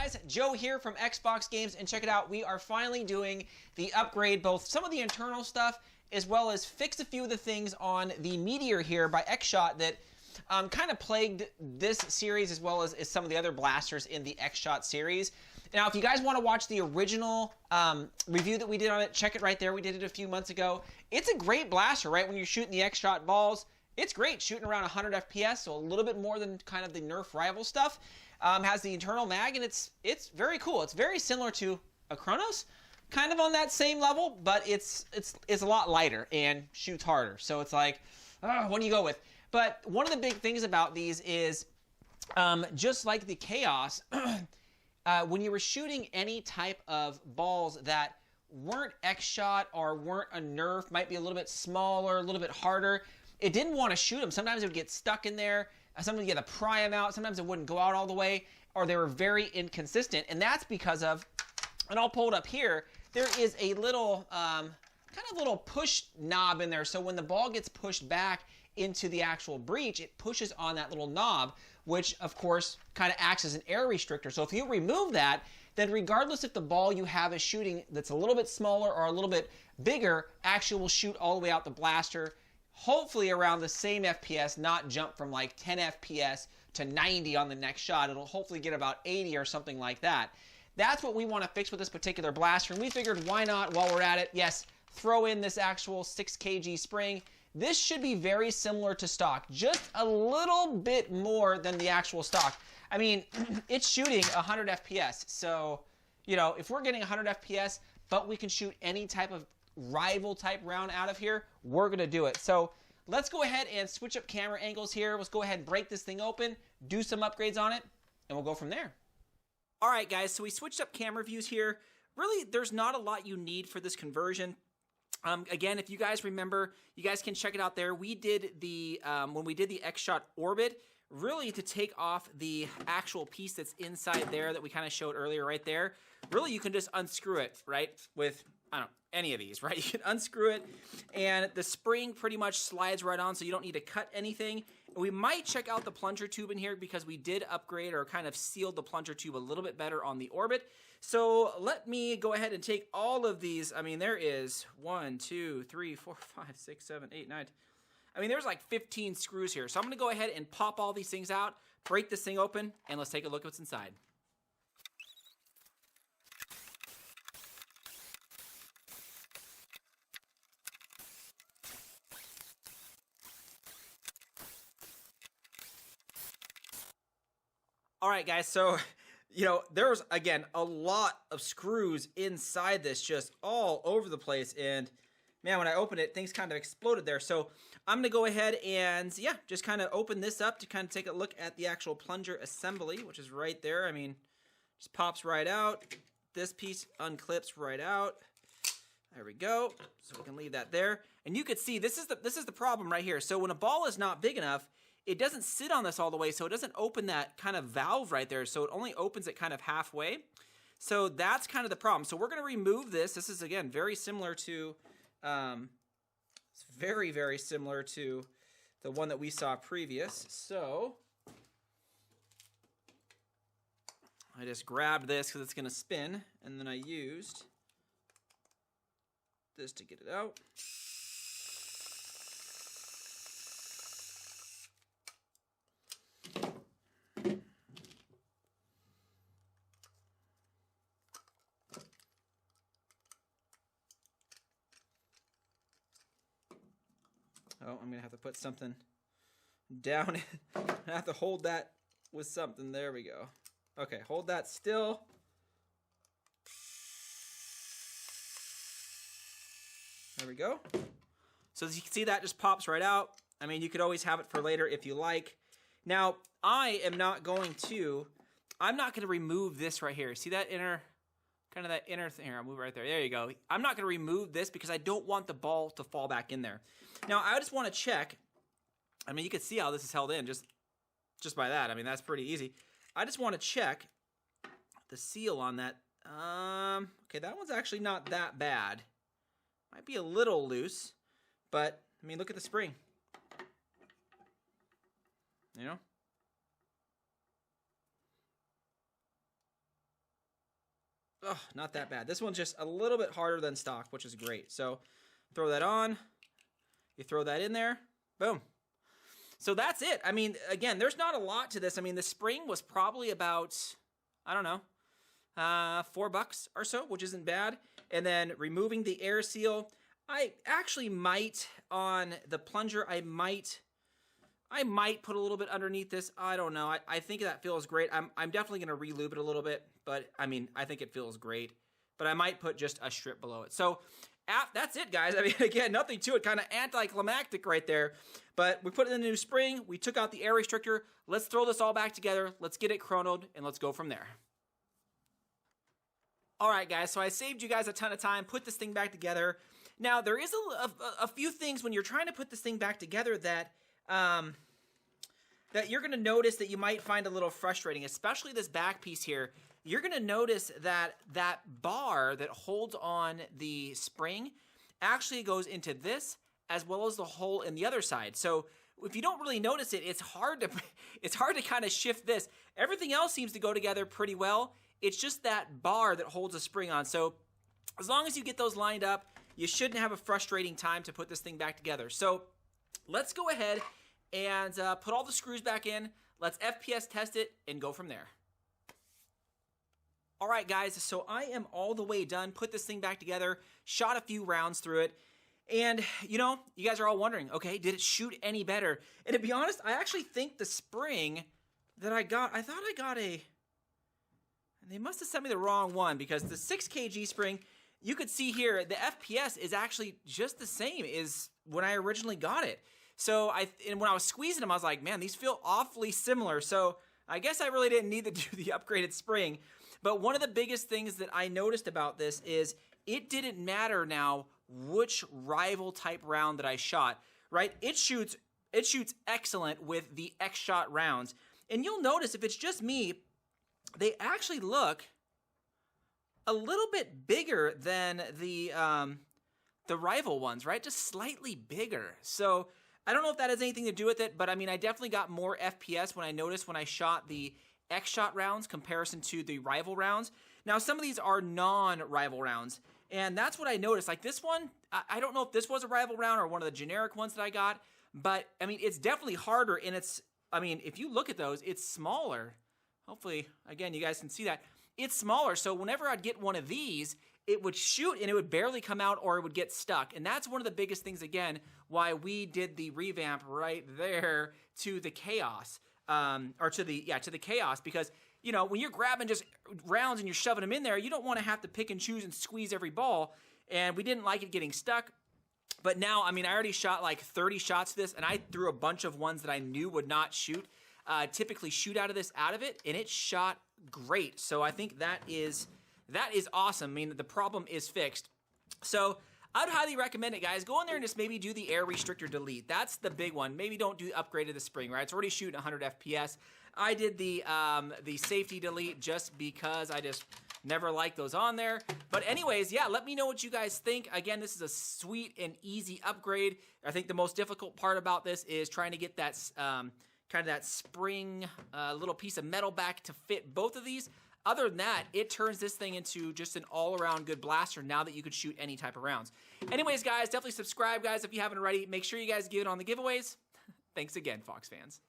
guys, Joe here from XFoxGames, and check it out, we are finally doing the upgrade, both some of the internal stuff, as well as fix a few of the things on the Meteor here by XShot that kind of plagued this series, as well as some of the other blasters in the XShot series. Now, if you guys want to watch the original review that we did on it, check it right there. We did it a few months ago. It's a great blaster, right? When you're shooting the XShot balls, it's great, shooting around 100 FPS, so a little bit more than kind of the nerf rival stuff. Has the internal mag, and it's very cool. It's very similar to a Chronos, kind of on that same level, but it's a lot lighter and shoots harder. So it's like, what do you go with? But one of the big things about these is, just like the Chaos, when you were shooting any type of balls that weren't XShot or weren't a nerf, might be a little bit smaller, a little bit harder, it didn't want to shoot them. Sometimes it would get stuck in there. Sometimes you had to pry them out. Sometimes it wouldn't go out all the way, or they were very inconsistent. And that's because of, and I'll pull it up here, there is a little, kind of little push knob in there. So when the ball gets pushed back into the actual breech, it pushes on that little knob, which of course kind of acts as an air restrictor. So if you remove that, then regardless if the ball you have is shooting that's a little bit smaller or a little bit bigger, actually will shoot all the way out the blaster, hopefully around the same FPS, not jump from like 10 FPS to 90 on the next shot. It'll hopefully get about 80 or something like that. That's what we want to fix with this particular blaster, and we figured why not, while we're at it, yes, throw in this actual 6 kg spring. This should be very similar to stock, just a little bit more than the actual stock. I mean, it's shooting 100 FPS, so, you know, if we're getting 100 FPS, but we can shoot any type of rival type round out of here, we're gonna do it. So let's go ahead and switch up camera angles here. Let's go ahead and break this thing open, do some upgrades on it, and we'll go from there. All right, guys, so we switched up camera views here. Really, there's not a lot you need for this conversion. Again, if you guys remember, you guys can check it out there. We did the, when we did the XShot Orbit, really to take off the actual piece that's inside there that we kind of showed earlier right there, really you can just unscrew it, right, with, I don't know, any of these, right? You can unscrew it, and the spring pretty much slides right on, so you don't need to cut anything. We might check out the plunger tube in here because we did upgrade or kind of sealed the plunger tube a little bit better on the Orbit. So let me go ahead and take all of these. I mean, there is 1, 2, 3, 4, 5, 6, 7, 8, 9. I mean, there's like 15 screws here. So I'm going to go ahead and pop all these things out, break this thing open, and let's take a look at what's inside. All right, guys, so, you know, there's, again, a lot of screws inside this, just all over the place, and, man, when I opened it, things kind of exploded there. So I'm going to go ahead and, yeah, just kind of open this up to kind of take a look at the actual plunger assembly, which is right there. I mean, just pops right out. This piece unclips right out. There we go. So we can leave that there. And you could see, this is the problem right here. So when a ball is not big enough, it doesn't sit on this all the way, so it doesn't open that kind of valve right there, so it only opens it kind of halfway. So that's kind of the problem. So we're going to remove this. This is, again, very similar to, it's very, very similar to the one that we saw previous. So I just grabbed this because it's going to spin, and then I used this to get it out. Oh, I'm going to have to put something down. I have to hold that with something. There we go. Okay, hold that still. There we go. So as you can see, that just pops right out. I mean, you could always have it for later if you like. Now, I'm not going to remove this right here. See that inner... kind of that inner thing here. I'll move right there. There you go. I'm not going to remove this because I don't want the ball to fall back in there. Now, I just want to check. I mean, you can see how this is held in just by that. I mean, that's pretty easy. I just want to check the seal on that. Okay, that one's actually not that bad. Might be a little loose, but, I mean, look at the spring. You know? oh, not that bad. This one's just a little bit harder than stock, which is great. So throw that on. You throw that in there. Boom. So that's it. I mean, again, there's not a lot to this. I mean, the spring was probably about, I don't know, $4 or so, which isn't bad. And then removing the air seal. I actually might, on the plunger, I might put a little bit underneath this. I don't know. I think that feels great. I'm definitely going to re-lube it a little bit, but I mean, I think it feels great. But I might put just a strip below it. So that's it, guys. I mean, again, nothing to it. Kind of anticlimactic right there. But we put it in the new spring. We took out the air restrictor. Let's throw this all back together. Let's get it chronoed, and let's go from there. All right, guys. So I saved you guys a ton of time. Put this thing back together. Now, there is a few things when you're trying to put this thing back together that that you're going to notice that you might find a little frustrating, especially this back piece here. You're going to notice that that bar that holds on the spring actually goes into this as well as the hole in the other side. So if you don't really notice it, it's hard to kind of shift this. Everything else seems to go together pretty well. It's just that bar that holds the spring on. So as long as you get those lined up, you shouldn't have a frustrating time to put this thing back together. So let's go ahead and put all the screws back in. Let's FPS test it and go from there. All right, guys, so I am all the way done. Put this thing back together, shot a few rounds through it. And, you know, you guys are all wondering, okay, did it shoot any better? And to be honest, I actually think the spring that I thought I got a, they must have sent me the wrong one, because the 6 kg spring, you could see here, the FPS is actually just the same as when I originally got it. So and when I was squeezing them, I was like, man, these feel awfully similar. So I guess I really didn't need to do the upgraded spring. But one of the biggest things that I noticed about this is it didn't matter now which rival type round that I shot, right? It shoots excellent with the X-Shot rounds. And you'll notice if it's just me, they actually look a little bit bigger than the rival ones, right? Just slightly bigger. So I don't know if that has anything to do with it, but I mean, I definitely got more FPS when I shot the X-Shot rounds comparison to the rival rounds. Now, some of these are non-rival rounds, and that's what I noticed. Like this one, I don't know if this was a rival round or one of the generic ones that I got, but I mean, it's definitely harder, and I mean, if you look at those, it's smaller. Hopefully, again, you guys can see that. It's smaller, so whenever I'd get one of these, it would shoot and it would barely come out, or it would get stuck. And that's one of the biggest things, again, why we did the revamp right there to the Chaos. Or to the Chaos, because, you know, when you're grabbing just rounds and you're shoving them in there, you don't want to have to pick and choose and squeeze every ball, and we didn't like it getting stuck. But now, I mean, I already shot like 30 shots to this, and I threw a bunch of ones that I knew would not shoot, typically shoot out of it, and it shot great. So I think that is awesome. I mean, the problem is fixed. So I'd highly recommend it, guys. Go in there and just maybe do the air restrictor delete. That's the big one. Maybe don't do the upgrade of the spring, right? It's already shooting 100 FPS. I did the safety delete just because I just never liked those on there. But anyways, yeah, let me know what you guys think. Again, this is a sweet and easy upgrade. I think the most difficult part about this is trying to get that kind of that spring little piece of metal back to fit both of these. Other than that, it turns this thing into just an all-around good blaster now that you could shoot any type of rounds. Anyways, guys, definitely subscribe, guys, if you haven't already. Make sure you guys get it on the giveaways. Thanks again, Fox fans.